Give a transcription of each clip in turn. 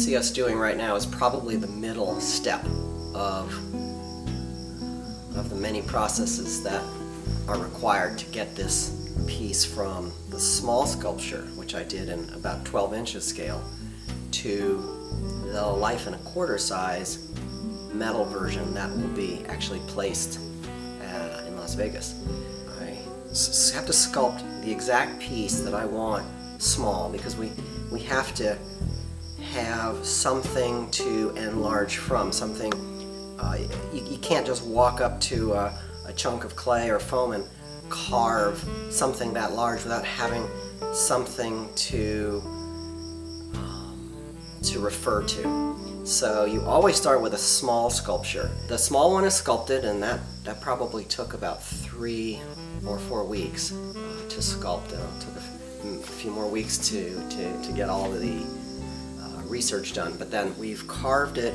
see us doing right now is probably the middle step of the many processes that are required to get this piece from the small sculpture, which I did in about 12 inches scale, to the 1 1/4 size metal version that will be actually placed in Las Vegas. I have to sculpt the exact piece that I want small, because we have to have something to enlarge from, something. You can't just walk up to a chunk of clay or foam and carve something that large without having something to refer to. So you always start with a small sculpture. The small one is sculpted, and that probably took about 3 or 4 weeks to sculpt. It took a few more weeks to get all of the research done, but then we've carved it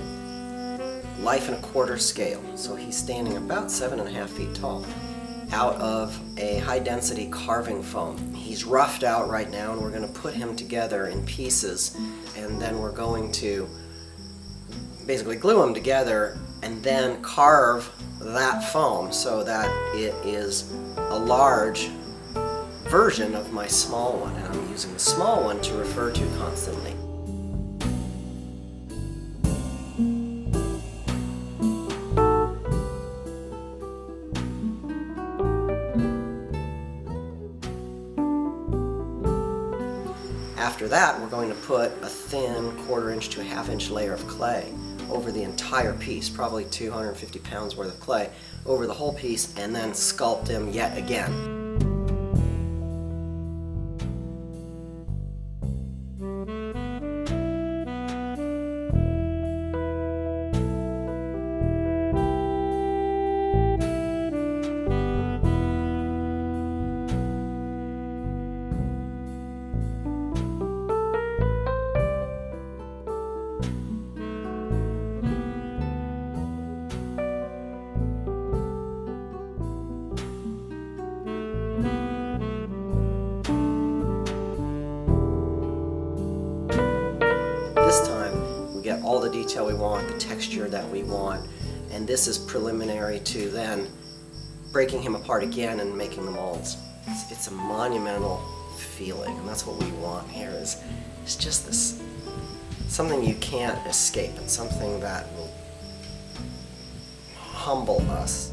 1 1/4 scale, so he's standing about 7.5 feet tall, out of a high-density carving foam. He's roughed out right now, and we're going to put him together in pieces, and then we're going to basically glue him together and then carve that foam so that it is a large version of my small one, and I'm using the small one to refer to constantly. After that, we're going to put a thin 1/4 inch to a 1/2 inch layer of clay over the entire piece, probably 250 pounds worth of clay, over the whole piece, and then sculpt him yet again. This time we get all the detail we want, the texture that we want, and this is preliminary to then breaking him apart again and making the molds. It's a monumental feeling, and that's what we want here. It's just this, something you can't escape, and something that will humble us.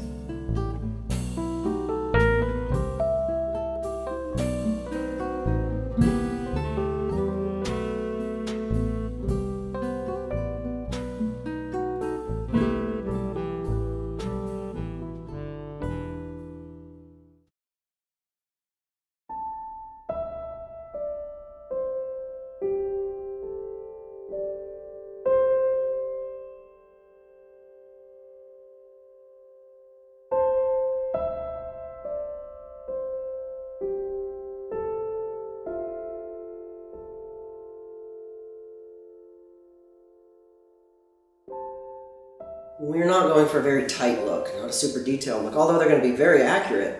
We're not going for a very tight look, not a super detailed look, although they're going to be very accurate.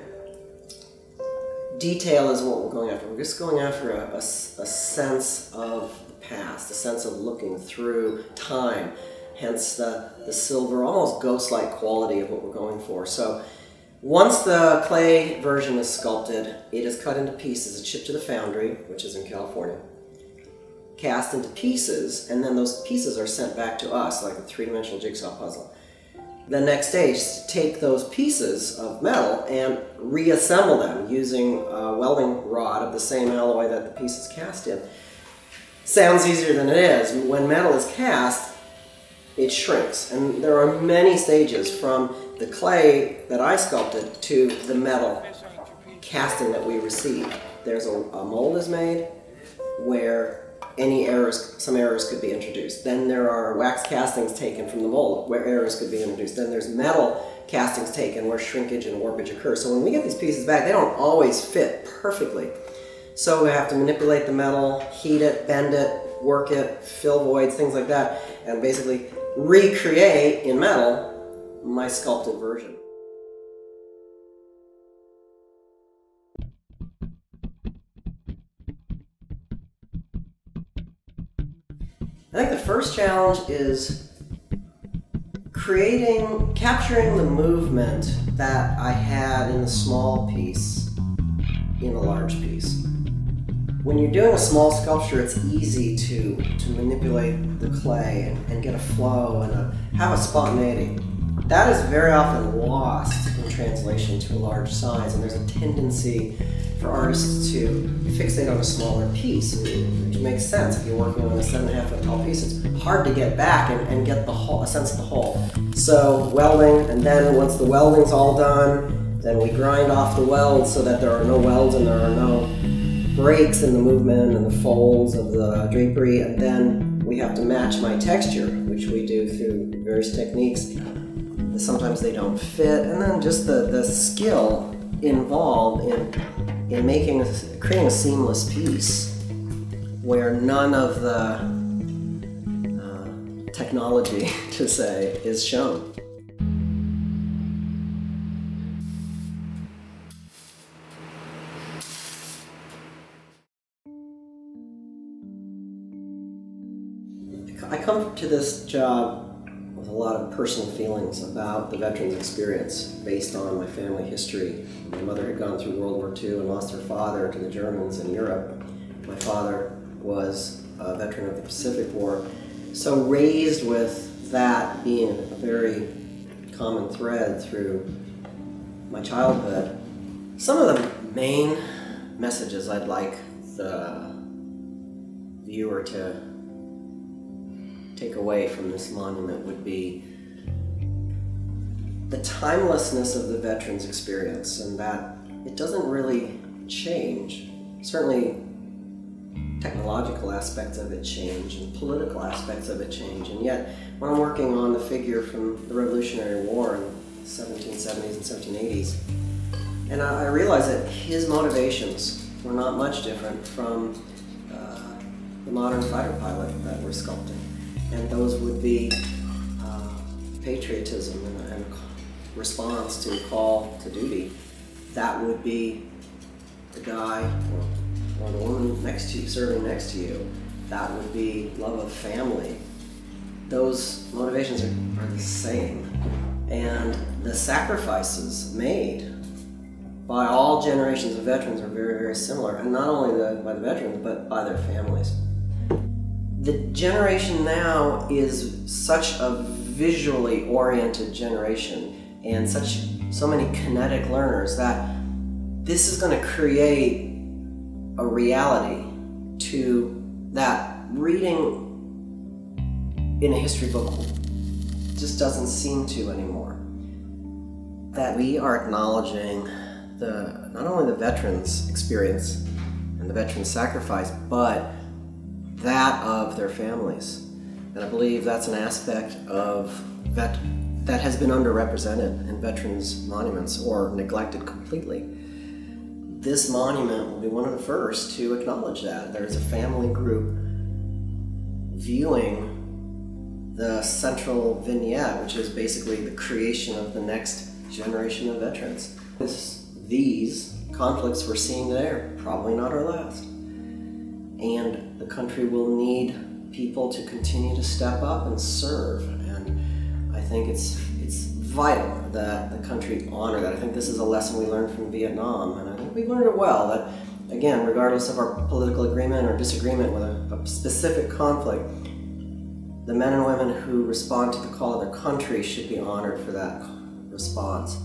Detail is what we're going after. We're just going after a sense of the past, a sense of looking through time, hence the silver, almost ghost-like quality of what we're going for. So once the clay version is sculpted, it is cut into pieces. It's shipped to the foundry, which is in California, cast into pieces, and then those pieces are sent back to us like a 3-dimensional jigsaw puzzle. The next stage is to take those pieces of metal and reassemble them using a welding rod of the same alloy that the piece is cast in. Sounds easier than it is. When metal is cast, it shrinks, and there are many stages from the clay that I sculpted to the metal casting that we receive. There's a mold is made where some errors could be introduced. Then there are wax castings taken from the mold where errors could be introduced. Then there's metal castings taken where shrinkage and warpage occur. So when we get these pieces back, they don't always fit perfectly. So we have to manipulate the metal, heat it, bend it, work it, fill voids, things like that, and basically recreate in metal my sculpted version. I think the first challenge is capturing the movement that I had in the small piece in a large piece. When you're doing a small sculpture, it's easy to manipulate the clay and get a flow and have a spontaneity. That is very often lost in translation to a large size, and there's a tendency for artists to fixate on a smaller piece, which makes sense. If you're working on a 7.5 foot tall piece, it's hard to get back and get a sense of the whole. So welding, and then once the welding's all done, then we grind off the welds so that there are no welds and there are no breaks in the movement and the folds of the drapery, and then we have to match my texture, which we do through various techniques. Sometimes they don't fit, and then just the skill involved in creating a seamless piece where none of the technology, to say, is shown. I come to this job with a lot of personal feelings about the veterans' experience based on my family history. My mother had gone through World War II and lost her father to the Germans in Europe. My father was a veteran of the Pacific War. So raised with that being a very common thread through my childhood, some of the main messages I'd like the viewer to take away from this monument would be the timelessness of the veterans' experience, and that it doesn't really change. Certainly technological aspects of it change and political aspects of it change, and yet when I'm working on the figure from the Revolutionary War in the 1770s and 1780s, and I realize that his motivations were not much different from the modern fighter pilot that we're sculpting. And those would be patriotism and response to a call to duty. That would be the guy or the woman next to you, serving next to you. That would be love of family. Those motivations are the same. And the sacrifices made by all generations of veterans are very, very similar. And not only by the veterans, but by their families. The generation now is such a visually oriented generation and so many kinetic learners that this is going to create a reality to that reading in a history book just doesn't seem to anymore. That we are acknowledging not only the veterans' experience and the veterans' sacrifice, but that of their families. And I believe that's an aspect of that has been underrepresented in veterans' monuments or neglected completely. This monument will be one of the first to acknowledge that. There's a family group viewing the central vignette, which is basically the creation of the next generation of veterans. These conflicts we're seeing there, probably not our last. And the country will need people to continue to step up and serve. And I think it's vital that the country honor that. I think this is a lesson we learned from Vietnam, and I think we learned it well, that again, regardless of our political agreement or disagreement with a specific conflict, the men and women who respond to the call of their country should be honored for that response.